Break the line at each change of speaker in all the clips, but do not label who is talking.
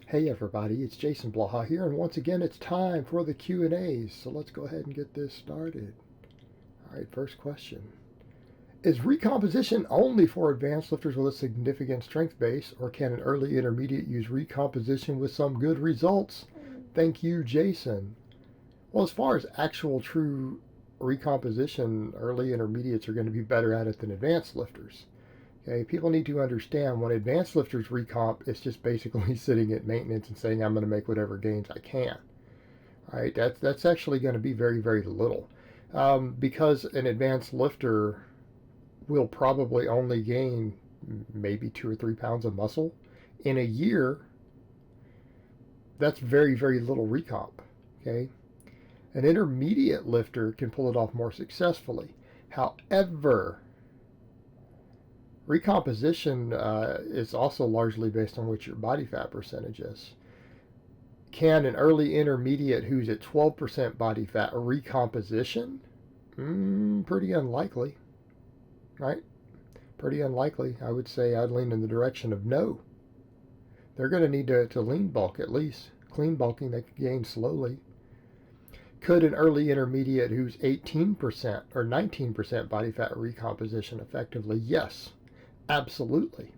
Hey everybody, it's Jason Blaha here, and once again it's time for the Q&As. So let's go ahead and get this started. All right, first question. Is recomposition only for advanced lifters with a significant strength base, or can an early intermediate use recomposition with some good results? Thank you, Jason. Well, as far as actual true recomposition, early intermediates are going to be better at it than advanced lifters. Okay, people need to understand when advanced lifters recomp, it's just basically sitting at maintenance and saying I'm going to make whatever gains I can. All right, that's actually going to be very, very little, because an advanced lifter will probably only gain maybe 2 or 3 pounds of muscle in a year. That's very, very little recomp. Okay, an intermediate lifter can pull it off more successfully. However, recomposition is also largely based on what your body fat percentage is. Can an early intermediate who's at 12% body fat recomposition? Pretty unlikely, right? Pretty unlikely. I would say I'd lean in the direction of no. They're going to need to lean bulk at least. Clean bulking, they can gain slowly. Could an early intermediate who's 18% or 19% body fat recomposition effectively? Yes. Absolutely.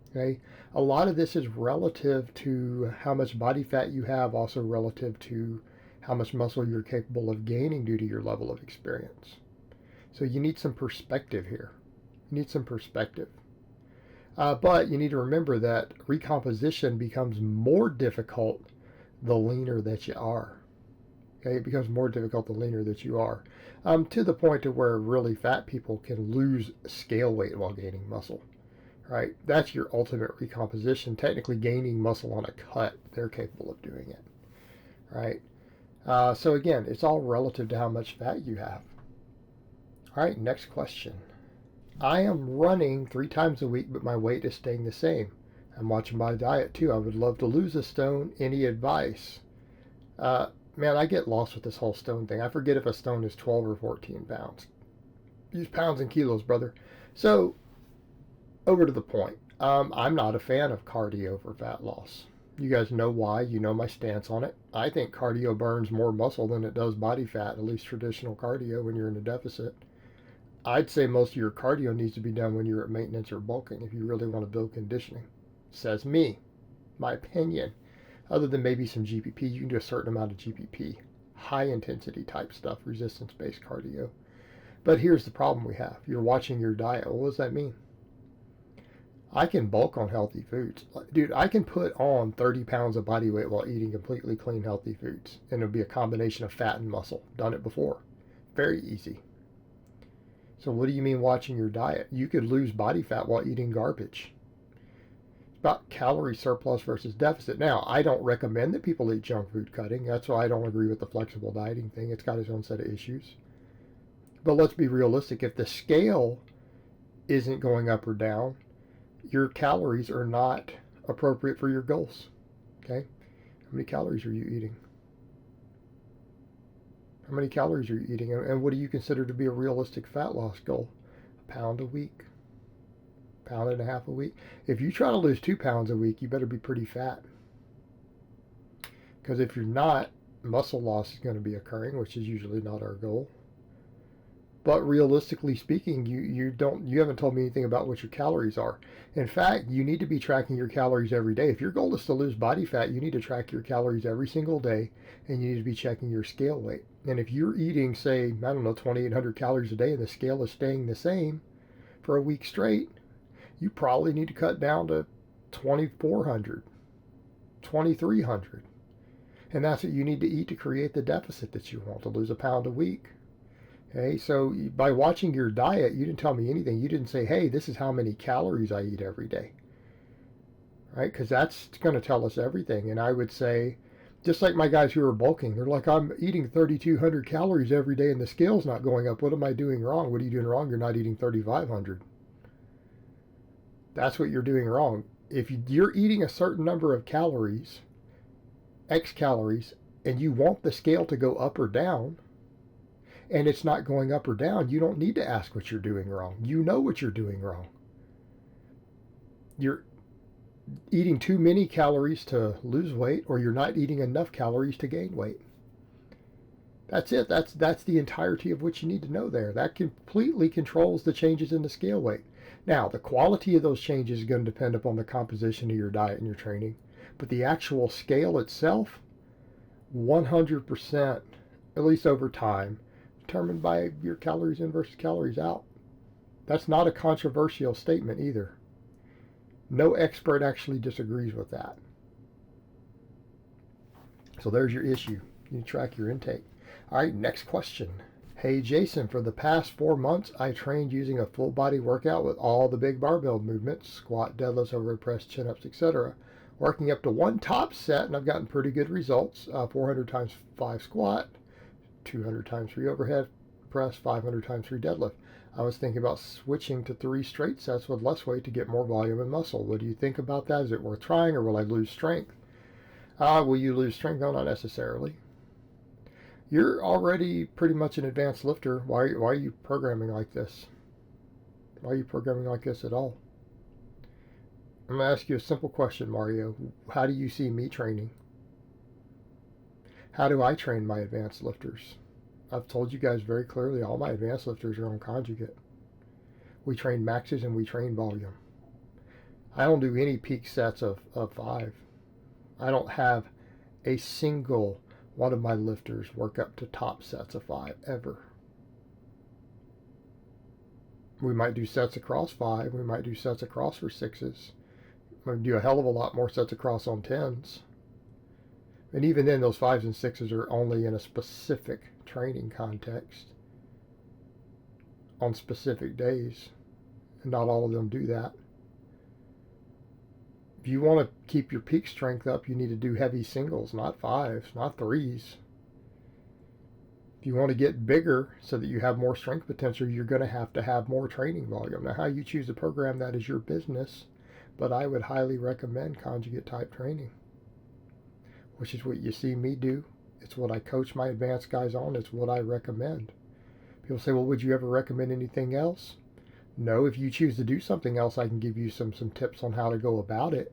Okay. A lot of this is relative to how much body fat you have, also relative to how much muscle you're capable of gaining due to your level of experience. So you need some perspective here. You need some perspective. But you need to remember that recomposition becomes more difficult the leaner that you are. Okay, it becomes more difficult the leaner that you are, to the point to where really fat people can lose scale weight while gaining muscle. Right, that's your ultimate recomposition. Technically, gaining muscle on a cut, they're capable of doing it. Right. So again, it's all relative to how much fat you have. All right, next question. I am running 3 times a week, but my weight is staying the same. I'm watching my diet too. I would love to lose a stone. Any advice? Man, I get lost with this whole stone thing. I forget if a stone is 12 or 14 pounds. Use pounds and kilos, brother. So, over to the point. I'm not a fan of cardio for fat loss. You guys know why. You know my stance on it. I think cardio burns more muscle than it does body fat, at least traditional cardio when you're in a deficit. I'd say most of your cardio needs to be done when you're at maintenance or bulking if you really want to build conditioning. Says me. My opinion. Other than maybe some GPP, you can do a certain amount of GPP. High intensity type stuff, resistance based cardio. But here's the problem we have. You're watching your diet. Well, what does that mean? I can bulk on healthy foods. Dude, I can put on 30 pounds of body weight while eating completely clean, healthy foods. And it'll be a combination of fat and muscle. Done it before. Very easy. So what do you mean watching your diet? You could lose body fat while eating garbage. It's about calorie surplus versus deficit. Now, I don't recommend that people eat junk food cutting. That's why I don't agree with the flexible dieting thing. It's got its own set of issues. But let's be realistic. If the scale isn't going up or down, your calories are not appropriate for your goals. Okay? How many calories are you eating? How many calories are you eating? And what do you consider to be a realistic fat loss goal? A pound a week? Pound and a half a week? If you try to lose 2 pounds a week, you better be pretty fat. Because if you're not, muscle loss is going to be occurring, which is usually not our goal. But realistically speaking, you haven't told me anything about what your calories are. In fact, you need to be tracking your calories every day. If your goal is to lose body fat, you need to track your calories every single day, and you need to be checking your scale weight. And if you're eating, say, 2,800 calories a day, and the scale is staying the same for a week straight, you probably need to cut down to 2,400, 2,300. And that's what you need to eat to create the deficit that you want, to lose a pound a week. Okay, so by watching your diet, you didn't tell me anything. You didn't say, hey, this is how many calories I eat every day. Right? Because that's going to tell us everything. And I would say, just like my guys who are bulking, they're like, I'm eating 3,200 calories every day and the scale's not going up. What am I doing wrong? What are you doing wrong? You're not eating 3,500. That's what you're doing wrong. If you're eating a certain number of calories, X calories, and you want the scale to go up or down, and it's not going up or down, you don't need to ask what you're doing wrong. You know what you're doing wrong. eating too many calories to lose weight, or you're not eating enough calories to gain weight. That's it. That's the entirety of what you need to know there. That completely controls the changes in the scale weight. Now, the quality of those changes is going to depend upon the composition of your diet and your training. But the actual scale itself, 100%, at least over time, determined by your calories in versus calories out. That's not a controversial statement either. No expert actually disagrees with that. So there's your issue. You track your intake. All right, next question. Hey Jason, for the past 4 months, I trained using a full body workout with all the big barbell movements, squat, deadlifts, overhead press, chin-ups, etc. Working up to one top set, and I've gotten pretty good results. 400 times 5 squat, 200 times 3 overhead press, 500 times 3 deadlift. I was thinking about switching to 3 straight sets with less weight to get more volume and muscle. What do you think about that? Is it worth trying, or will I lose strength? Will you lose strength? No, not necessarily. You're already pretty much an advanced lifter. Why are you programming like this? Why are you programming like this at all? I'm going to ask you a simple question, Mario. How do you see me training? How do I train my advanced lifters? I've told you guys very clearly, all my advanced lifters are on conjugate. We train maxes and we train volume. I don't do any peak sets of 5. I don't have a single one of my lifters work up to top sets of 5 ever. We might do sets across 5. We might do sets across for 6s. We do a hell of a lot more sets across on 10s. And even then, those 5s and 6s are only in a specific training context on specific days. And not all of them do that. If you want to keep your peak strength up, you need to do heavy singles, not 5s, not 3s. If you want to get bigger so that you have more strength potential, you're going to have more training volume. Now, how you choose to program that is your business, but I would highly recommend conjugate type training, which is what you see me do. It's what I coach my advanced guys on. It's what I recommend. People say, well, would you ever recommend anything else? No, if you choose to do something else, I can give you some tips on how to go about it,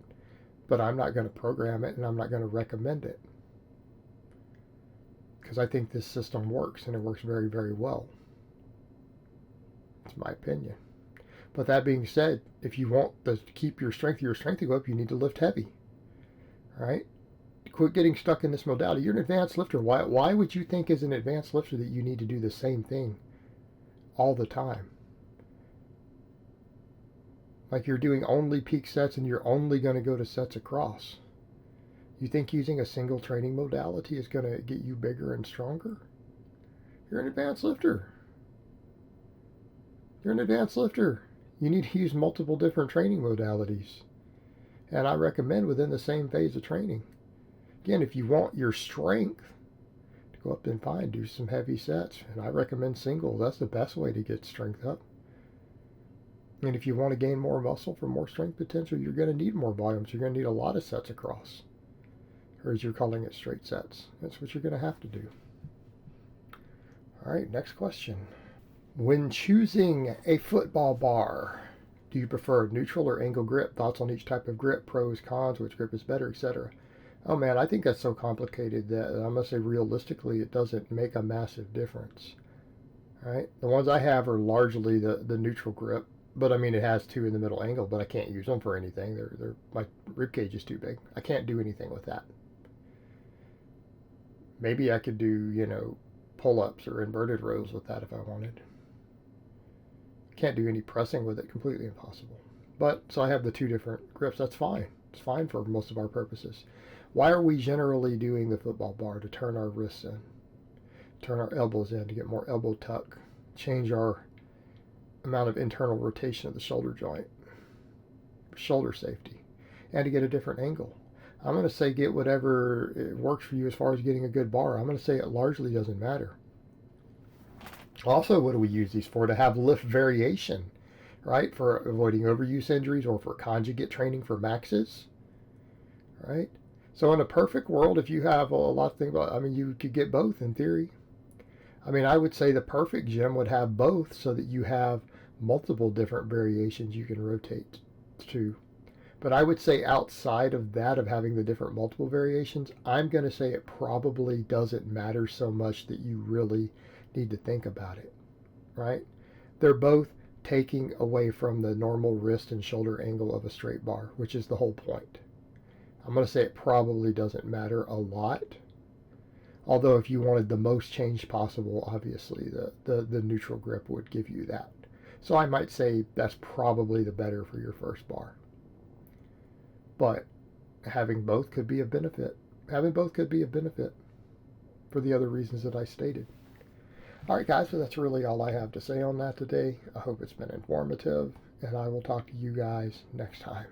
but I'm not going to program it and I'm not going to recommend it, because I think this system works and it works very, very well. It's my opinion. But that being said, if you want to keep your strength to go up, you need to lift heavy. All right? Quit getting stuck in this modality. You're an advanced lifter. Why would you think as an advanced lifter that you need to do the same thing all the time? Like you're doing only peak sets and you're only going to go to sets across. You think using a single training modality is going to get you bigger and stronger? You're an advanced lifter. You're an advanced lifter. You need to use multiple different training modalities. And I recommend within the same phase of training. Again, if you want your strength to go up, then fine, do some heavy sets. And I recommend singles. That's the best way to get strength up. And if you want to gain more muscle for more strength potential, you're going to need more volume. So you're going to need a lot of sets across. Or as you're calling it, straight sets. That's what you're going to have to do. All right, next question. When choosing a football bar, do you prefer neutral or angle grip? Thoughts on each type of grip, pros, cons, which grip is better, etc. Oh man, I think that's so complicated that I'm going to say realistically it doesn't make a massive difference. All right, the ones I have are largely the neutral grip. But I mean, it has 2 in the middle angle, but I can't use them for anything. My rib cage is too big. I can't do anything with that. Maybe I could do, pull-ups or inverted rows with that if I wanted. Can't do any pressing with it. Completely impossible. But, so I have the 2 different grips. That's fine. It's fine for most of our purposes. Why are we generally doing the football bar? To turn our wrists in. Turn our elbows in to get more elbow tuck. Change our amount of internal rotation of the shoulder joint, shoulder safety, and to get a different angle. I'm going to say get whatever works for you as far as getting a good bar. I'm going to say it largely doesn't matter. Also, what do we use these for? To have lift variation, right? For avoiding overuse injuries or for conjugate training for maxes, right? So in a perfect world, if you have a lot to think about, you could get both in theory. I would say the perfect gym would have both so that you have multiple different variations you can rotate to. But I would say outside of that, of having the different multiple variations, I'm going to say it probably doesn't matter so much that you really need to think about it, right? They're both taking away from the normal wrist and shoulder angle of a straight bar, which is the whole point. I'm going to say it probably doesn't matter a lot. Although if you wanted the most change possible, obviously the neutral grip would give you that. So I might say that's probably the better for your first bar. But having both could be a benefit. Having both could be a benefit for the other reasons that I stated. All right, guys, so that's really all I have to say on that today. I hope it's been informative, and I will talk to you guys next time.